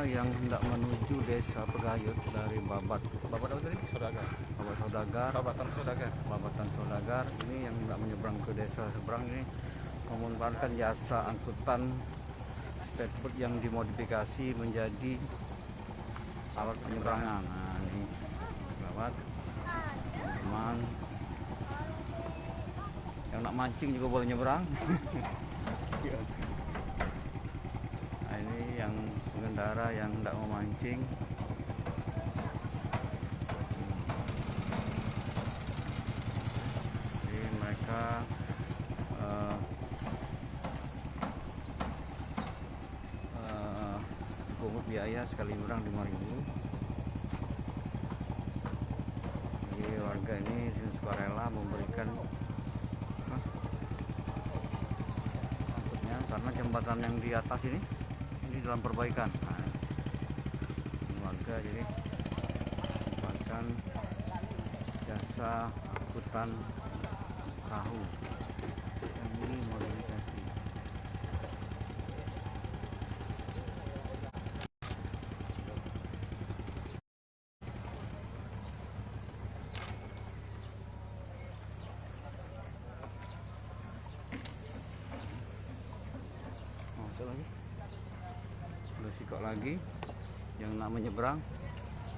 yang hendak menuju Desa Pegayut dari Babat Bapak apa tadi? Saudagar. Babat Saudagar, Babatan Saudagar. Babatan Saudagar. Ini yang hendak menyeberang ke desa seberang ini memanfaatkan jasa angkutan speedboat yang dimodifikasi menjadi alat penyeberangan. Nah, ini lewat teman yang nak mancing juga boleh nyeberang. Nah, ini yang pengendara yang hendak memancing. Jadi mereka pungut biaya sekali nyebrang 5.000. Jadi warga ini sukarela memberikan angkutnya karena jembatan yang di atas ini dalam perbaikan. Nah, warga jadi memanfaatkan jasa angkutan perahu yang ini modifikasi. Oh, itu lagi udah sikok lagi yang nak menyeberang.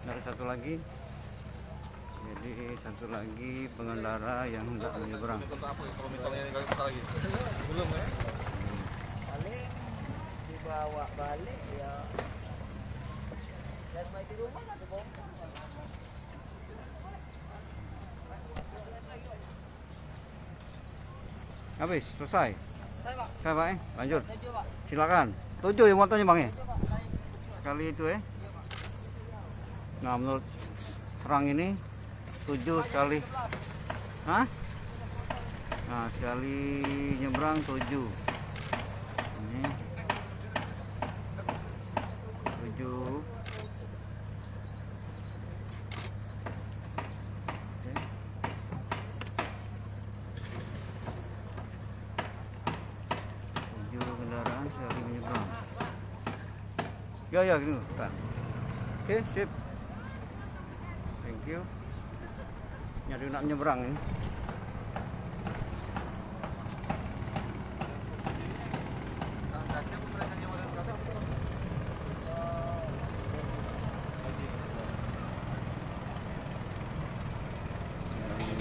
Ada satu lagi, jadi satu lagi pengendara yang hendak menyeberang. Kalau misalnya kita lagi belum ya? Paling dibawa balik ya. Dan main di rumah nanti bongkar. Habis selesai. Saya Pak. Saya Pak, lanjut. Saya Pak. Silakan. 7 ya motornya Bang ya. Kali itu ya. Nah, menurut serang ini 7 sekali. Hah? Nah, sekali nyebrang 7. Ini 7. Oke. 7 kendaraan sekali menyeberang. Ya, gini. Bentar. Oke, sip. Thank you. Nyari nak nyebrang ini.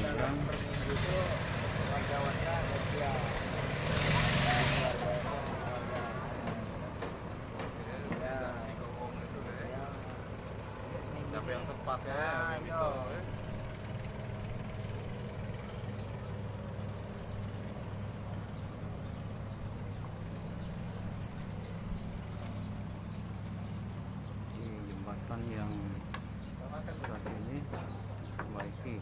Nyebrang. Siapa yang sempat ya? Yang bisa. Ini jembatan yang saat ini diperbaiki.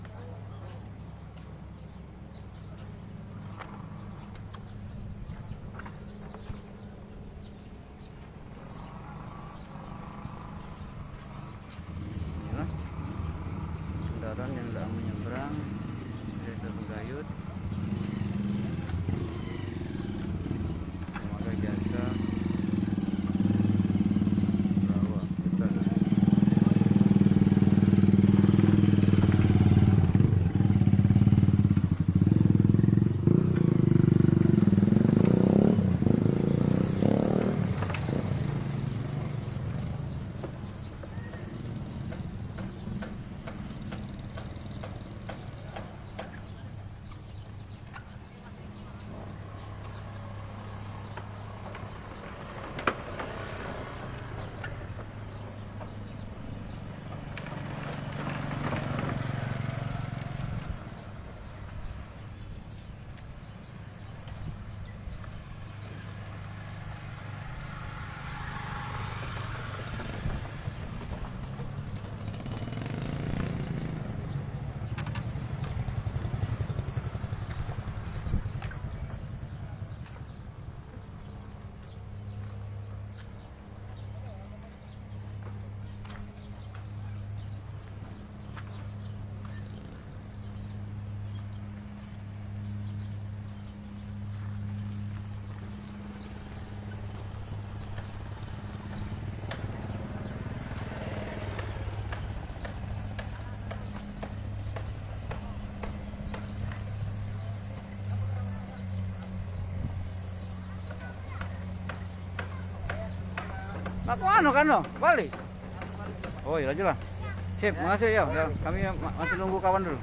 Inilah kendaraan yang sedang menyeberang Desa Pegayut memakai jasa perahu angkutan. Aku anu kan no, balik. Oh iya aja lah. Sip, makasih ya. Ya, kami masih nunggu kawan dulu.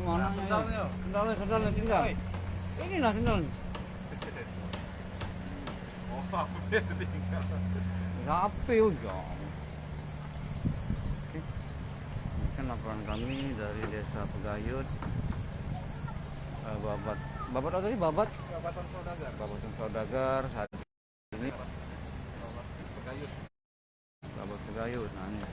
Mana Sendalnya. Sendalnya tinggal. Ini lah sendalnya. Oh, apa dia tinggal. Rapi udah. Oke. Ini laporan kami dari Desa Pegayut. Babat apa tadi? Babatan Saudagar. Babatan Saudagar saat ini Pegayut. Babat Pegayut. Nah ini.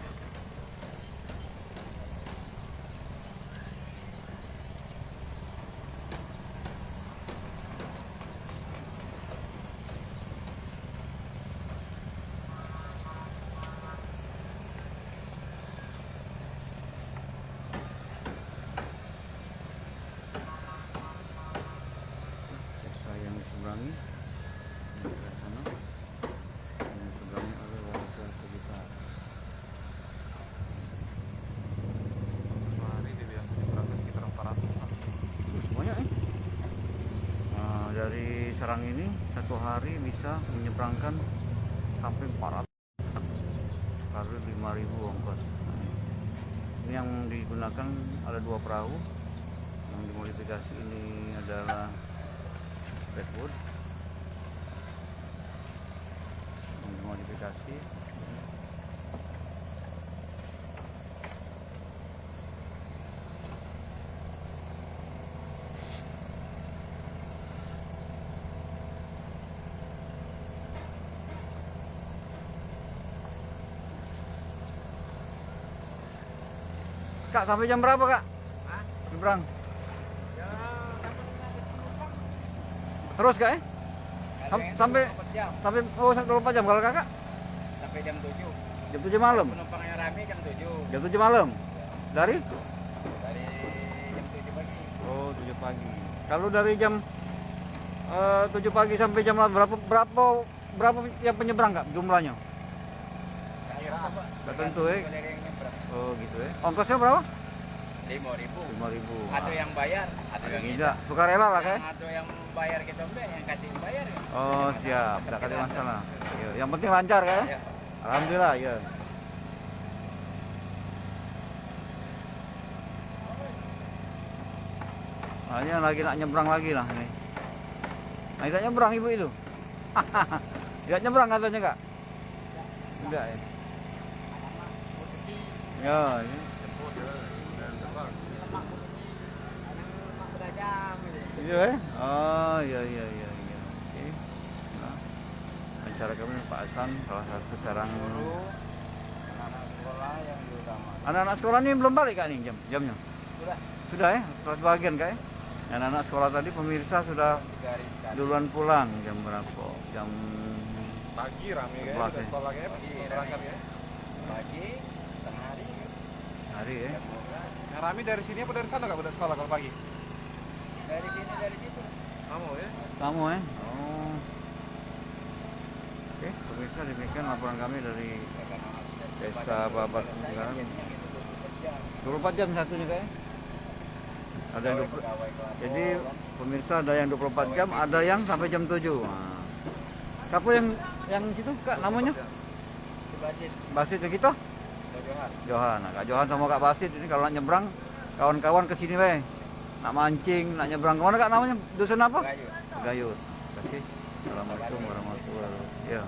Desa yang diseberangi di sana, yang diseberangi oleh warga sekitar. Sehari dia bilang berangkat sekitar 400. Terus banyak Nah, dari Serang ini satu hari bisa menyeberangkan sampai 400 kali 5.000 ongkos. Nah, ini yang digunakan ada 2 perahu yang dimodifikasi. Ini adalah speedboat yang dimodifikasi. Kak, sampai jam berapa kak? Hah? Nyebrang. Ya, dapat 15 penumpang. Terus kak Ada yang sampai 24 jam. sampai oh sampai 24 jam kalau kakak Sampai jam 7. jam 7 malam. Penumpang yang rame jam 7. Jam 7 malam. Dari? Dari jam 7 pagi. Oh, 7 pagi. Kalau dari jam 7 pagi sampai jam berapa yang penyeberang kak jumlahnya? Nggak tentu, Oh gitu ya. Ongkosnya berapa? 5.000. 5.000. Ada yang bayar, ada yang tidak. Sukarela lah kak. Ada yang bayar kita enggak, yang kasih bayar ya. Oh siap, tidak ada masalah. Iya, yang penting lancar kak. Ya. Alhamdulillah ya. Nah, ini lagi nak nyebrang lagi lah ini. Nah, tidak nyebrang ibu itu. Tidak nyebrang katanya kak. Tidak ya. Ya, ini. Iya ya. Oh iya. Oke. Nah, acara kami Pak Hasan, salah satu Serang. Anak sekolah yang diutama. Anak-anak sekolah ini belum balik kak nih jamnya? Sudah ya, kelas bagian kak ya. Anak-anak sekolah tadi pemirsa sudah duluan pulang jam berapa? Jam Pagi rame kayaknya, 11 udah ya. sekolah kayaknya pagi berangkat ya. Pagi, tengah hari. hari ya. Yang rame dari sini apa dari sana kak udah sekolah kalau pagi? Dari sini, dari situ. Kamu ya? Kamu ya? Oh. Oke, pemirsa demikian laporan kami dari Desa Babat sekarang. 24 jam satunya kak ya. Ada yang 20, jadi pemirsa ada yang 24 jam, ada yang sampai jam 7. Nah. Kapu yang situ kak namanya? Basit, Basit ke kita? Johan. Johan. Nah, Kak Johan sama Kak Basit ini kalau nak nyebrang kawan-kawan ke sini weh. Nak mancing, nak nyebrang kemana kak namanya? Dusun apa? Kayu. Gayut. Terima kasih. Assalamualaikum warahmatullahi wabarakatuh. Ya.